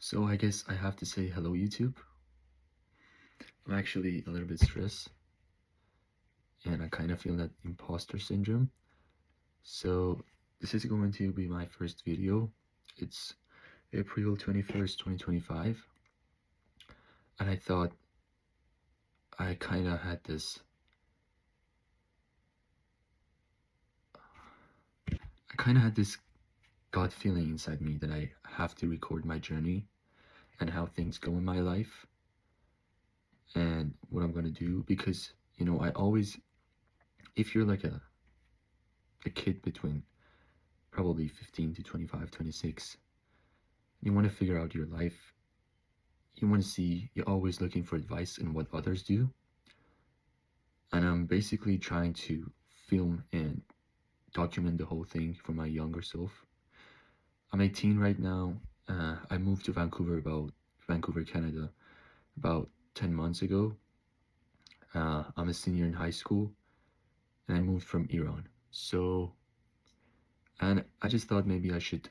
So I guess I have to say hello, YouTube. I'm actually a little bit stressed and I kind of feel that imposter syndrome. So this is going to be my first video. It's April 21st, 2025. And I thought I kind of had this, gut feeling inside me that I have to record my journey and how things go in my life and what I'm going to do because, I always, if you're like a kid between probably 15 to 25, 26. You want to figure out your life. You want to see, you're always looking for advice in what others do. And I'm basically trying to film and document the whole thing for my younger self. I'm 18 right now. I moved to Vancouver, Canada, about 10 months ago. I'm a senior in high school and I moved from Iran. And I just thought maybe I should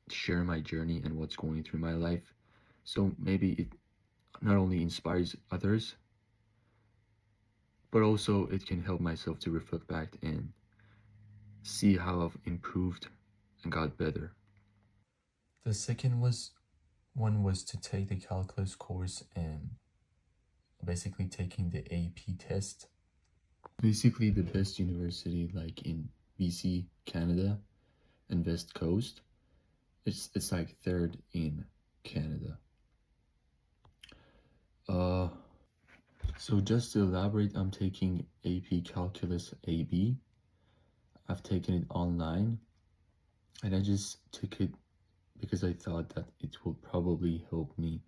share my journey and what's going through my life. So maybe it not only inspires others, but also it can help myself to reflect back and see how I've improved and got better. The second one was to take the calculus course and basically taking the AP test. Basically the best university like in BC, Canada, and West Coast. It's like third in Canada. So just to elaborate, I'm taking AP Calculus AB. I've taken it online and I just took it because I thought that it will probably help me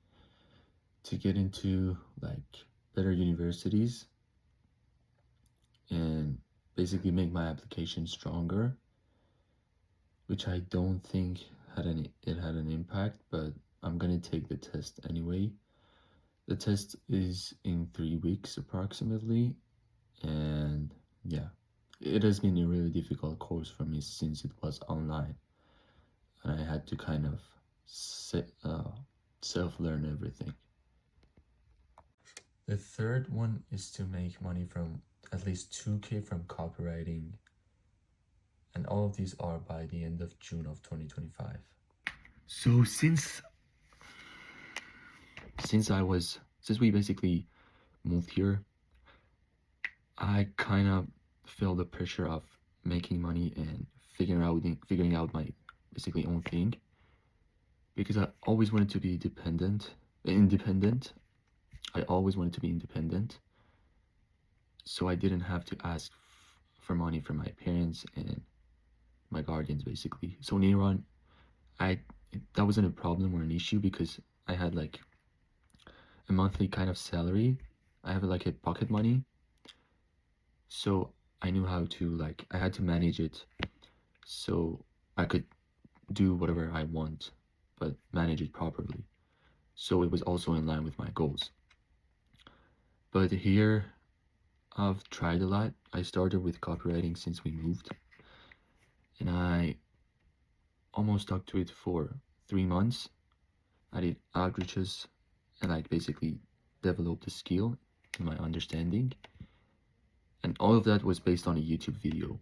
to get into like better universities and basically make my application stronger, which I don't think had an impact, but I'm gonna take the test anyway. The test is in 3 weeks approximately, and yeah, it has been a really difficult course for me since it was online, and I had to kind of self-learn everything. The third one is to make money from at least 2K from copywriting, and all of these are by the end of June of 2025. So since we basically moved here, I kind of feel the pressure of making money and figuring out my basically own thing, because I always wanted to be independent. I always wanted to be independent, so I didn't have to ask for money from my parents and my guardians basically. So in Iran, that wasn't a problem or an issue because I had like a monthly kind of salary. I have like a pocket money, so I knew how to I had to manage it so I could do whatever I want, but manage it properly. So it was also in line with my goals. But here, I've tried a lot. I started with copywriting since we moved, and I almost stuck to it for 3 months. I did outreaches and basically developed the skill in my understanding. And all of that was based on a YouTube video,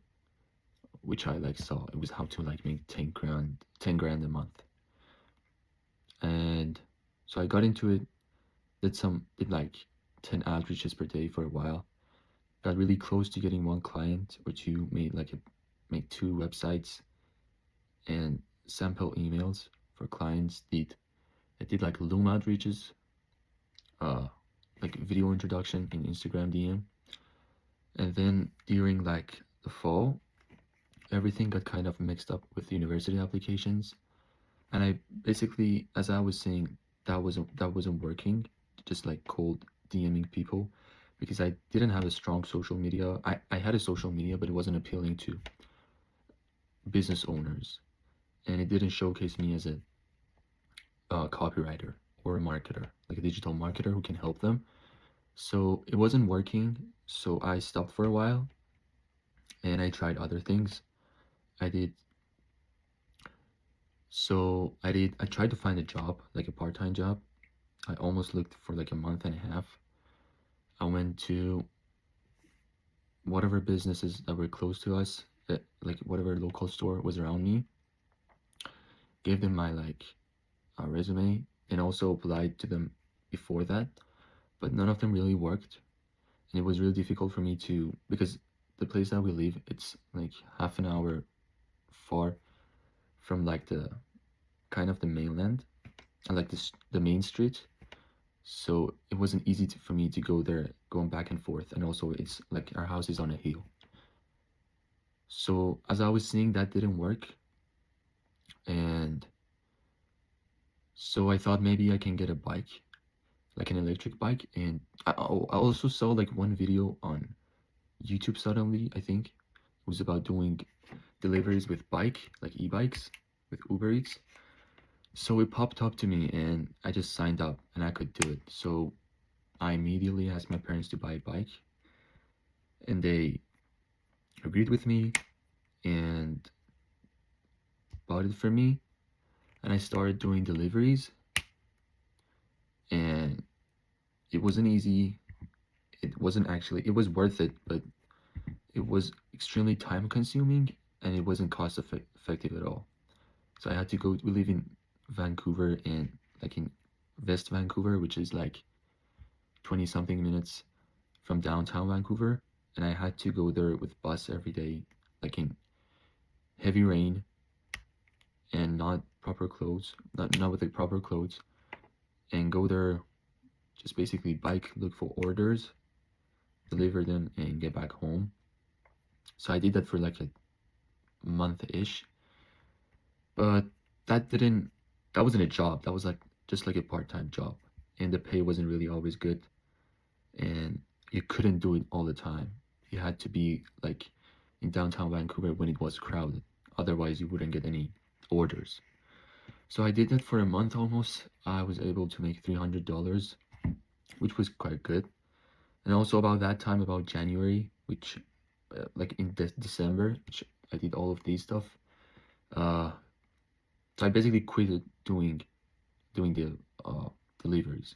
which I saw. It was how to make 10 grand a month. And so I got into it, did 10 outreaches per day for a while. Got really close to getting one client or two, made 2 websites and sample emails for clients. I did Loom outreaches, video introduction in Instagram DM. And then during the fall, everything got kind of mixed up with university applications. And I basically, as I was saying, that wasn't working, just cold DMing people, because I didn't have a strong social media. I had a social media, but it wasn't appealing to business owners, and it didn't showcase me as a copywriter or a marketer, like a digital marketer who can help them. So it wasn't working, so I stopped for a while and I tried other things. I did So I tried to find a job, like a part-time job. I almost looked for like a month and a half. I went to whatever businesses that were close to us, like whatever local store was around me, gave them my like resume, and also applied to them before that, but none of them really worked. And it was really difficult for me to, because the place that we live, it's like half an hour far from like the kind of the mainland and like the main street. So it wasn't easy for me to go there, going back and forth. And also, it's like our house is on a hill. So as I was seeing that didn't work, and so I thought maybe I can get a bike, like an electric bike. And I also saw like one video on YouTube suddenly, I think. It was about doing deliveries with bike, like e-bikes, with Uber Eats. So it popped up to me and I just signed up and I could do it. So I immediately asked my parents to buy a bike and they agreed with me and bought it for me. And I started doing deliveries and it wasn't easy. It wasn't actually, it was worth it, but it was extremely time consuming and it wasn't cost effective at all. So I had to go, we live in Vancouver and like in West Vancouver, which is like 20 something minutes from downtown Vancouver. And I had to go there with bus every day, like in heavy rain and not proper clothes, not with the proper clothes, and go there, just basically bike, look for orders, deliver them, and get back home. So I did that for like a month-ish, but that didn't, that wasn't a job. That was like just like a part-time job, and the pay wasn't really always good, and you couldn't do it all the time. You had to be like in downtown Vancouver when it was crowded. Otherwise, you wouldn't get any orders. So I did that for a month almost. I was able to make $300, which was quite good. And also about that time, about January, which like in December, which I did all of these stuff. Uh, so I basically quit doing the deliveries.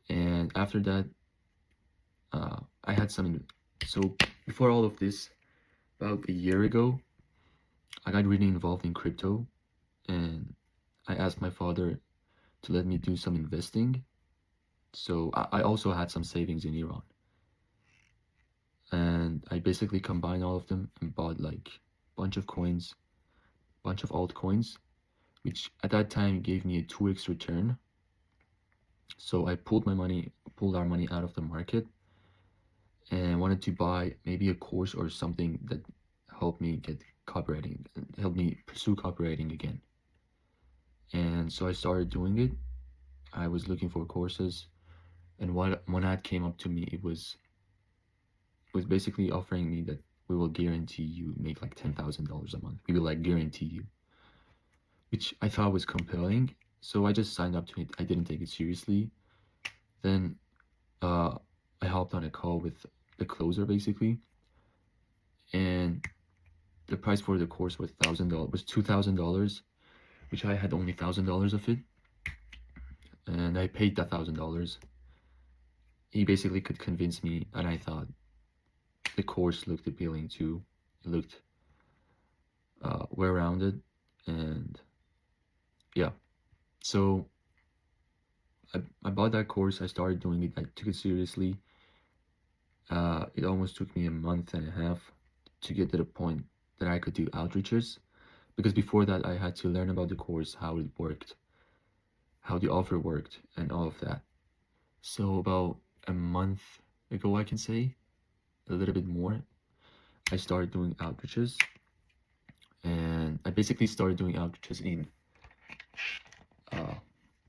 And after that, I had some. So before all of this, about a year ago, I got really involved in crypto, and I asked my father to let me do some investing. So I also had some savings in Iran, and I basically combined all of them and bought like a bunch of coins, bunch of altcoins, which at that time gave me a 2x return. So I pulled our money out of the market and wanted to buy maybe a course or something that helped me get copywriting, helped me pursue copywriting again. And so I started doing it. I was looking for courses, and one ad came up to me. It was basically offering me that we will guarantee you make like $10,000 a month. We will like guarantee you, which I thought was compelling. So I just signed up to it. I didn't take it seriously. Then uh, I hopped on a call with the closer basically, and the price for the course was $1,000. Was $2,000, which I had only $1,000 of it, and I paid that $1,000. He basically could convince me, and I thought the course looked appealing too. It looked well-rounded, and yeah. So I bought that course. I started doing it. I took it seriously. It almost took me a month and a half to get to the point that I could do outreaches, because before that I had to learn about the course, how it worked, how the offer worked, and all of that. So about a month ago, I can say, a little bit more, I started doing outreaches, and I basically started doing outreaches in uh,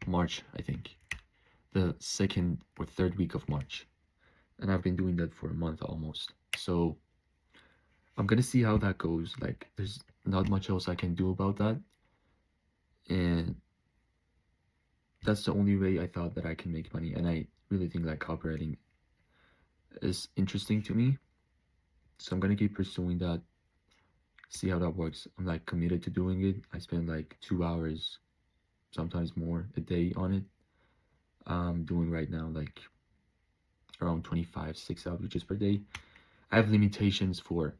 March, I think, the second or third week of March, and I've been doing that for a month almost. So I'm gonna see how that goes. Like, there's not much else I can do about that, and that's the only way I thought that I can make money. And I really think that copywriting is interesting to me, so I'm gonna keep pursuing that, see how that works. I'm like committed to doing it. I spend like 2 hours, sometimes more, a day on it. I'm doing right now like around 25, 6 hours per day. I have limitations for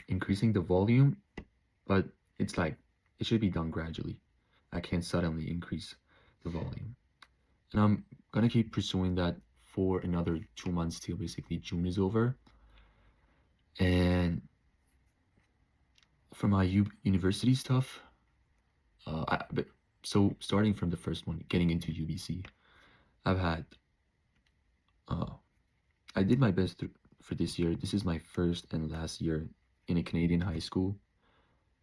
increasing the volume, but it's like it should be done gradually. I can't suddenly increase the volume. And I'm gonna keep pursuing that for another 2 months till basically June is over. And for my university stuff, but so starting from the first one, getting into UBC, I've had, uh, I did my best for this year. This is my first and last year in a Canadian high school.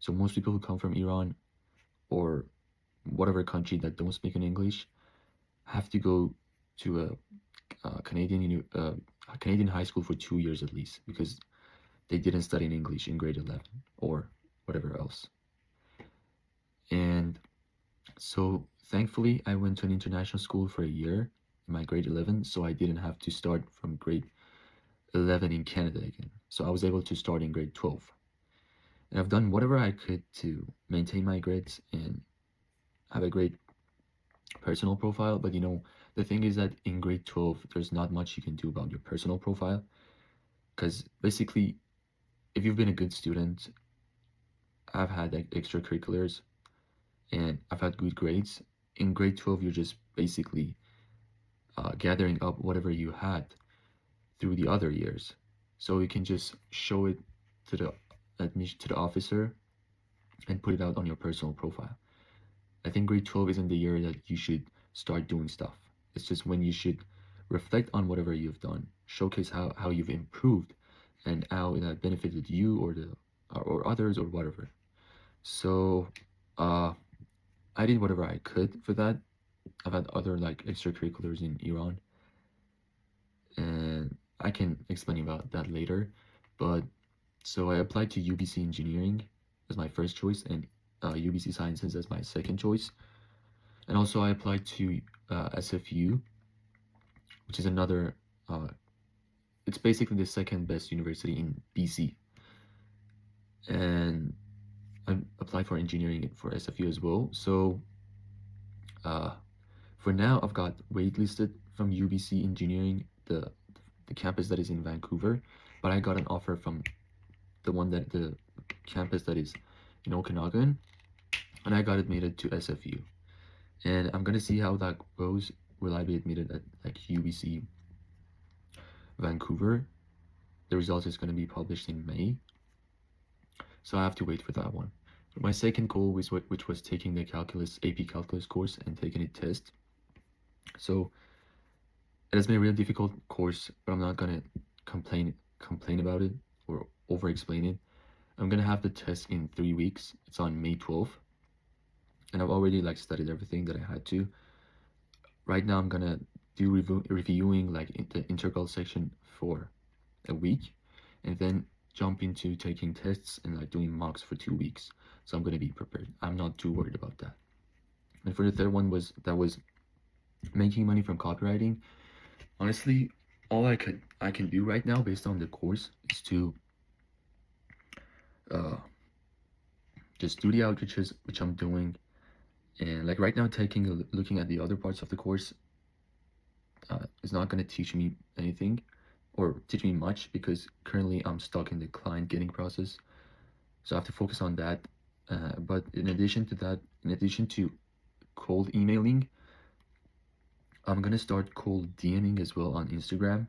So most people who come from Iran or whatever country that don't speak in English have to go to a Canadian high school for 2 years at least because they didn't study in English in grade 11 or whatever else. And so thankfully, I went to an international school for a year in my grade 11, so I didn't have to start from grade 11 in Canada again. So I was able to start in grade 12. And I've done whatever I could to maintain my grades and have a great personal profile. But the thing is that in grade 12, there's not much you can do about your personal profile. Because basically, if you've been a good student, I've had like extracurriculars and I've had good grades. In grade 12, you're just basically gathering up whatever you had through the other years. So you can just show it to the admission to the officer and put it out on your personal profile. I think grade 12 isn't the year that you should start doing stuff. It's just when you should reflect on whatever you've done, showcase how you've improved and how it had benefited you or others or whatever. So I did whatever I could for that. I've had other like extracurriculars in Iran, and I can explain about that later. But so I applied to UBC Engineering as my first choice and UBC Sciences as my second choice. And also I applied to SFU, which is another, it's basically the second best university in BC. And I applied for engineering for SFU as well. So for now, I've got waitlisted from UBC Engineering, the campus that is in Vancouver, but I got an offer from the campus that is in Okanagan, and I got admitted to SFU. And I'm gonna see how that goes. Will I be admitted at like UBC Vancouver? The results is gonna be published in May, so I have to wait for that one. My second goal was which was taking the AP Calculus course and taking a test. So it has been a really difficult course, but I'm not gonna complain about it or over explain it. I'm gonna have the test in 3 weeks. It's on May 12th, and I've already like studied everything that I had to. Right now, I'm gonna do reviewing like the integral section for a week, and then jump into taking tests and like doing mocks for 2 weeks. So I'm gonna be prepared. I'm not too worried about that. And for the third one was making money from copywriting. Honestly, all I can do right now based on the course is to just do the outreaches, which I'm doing, and like right now looking at the other parts of the course is not going to teach me anything or teach me much because currently I'm stuck in the client getting process, so I have to focus on that. But in addition to cold emailing, I'm gonna start cold DMing as well on Instagram.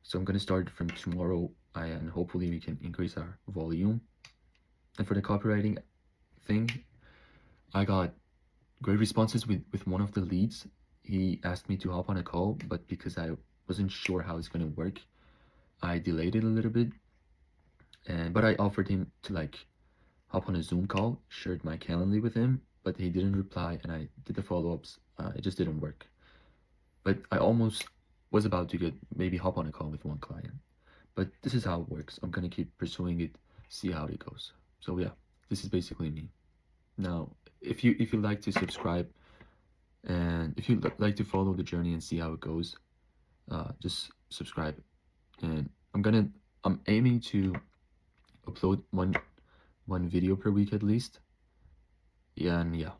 So I'm gonna start from tomorrow, and hopefully we can increase our volume. And for the copywriting thing, I got great responses with one of the leads. He asked me to hop on a call, but because I wasn't sure how it's gonna work, I delayed it a little bit. But I offered him to like hop on a Zoom call, shared my Calendly with him, but he didn't reply, and I did the follow-ups. It just didn't work. But I almost was about to maybe hop on a call with one client. But this is how it works. I'm gonna keep pursuing it, see how it goes. So yeah, this is basically me. Now, if you like to subscribe and if you like to follow the journey and see how it goes, just subscribe. And I'm aiming to upload one video per week at least. Yeah, and yeah,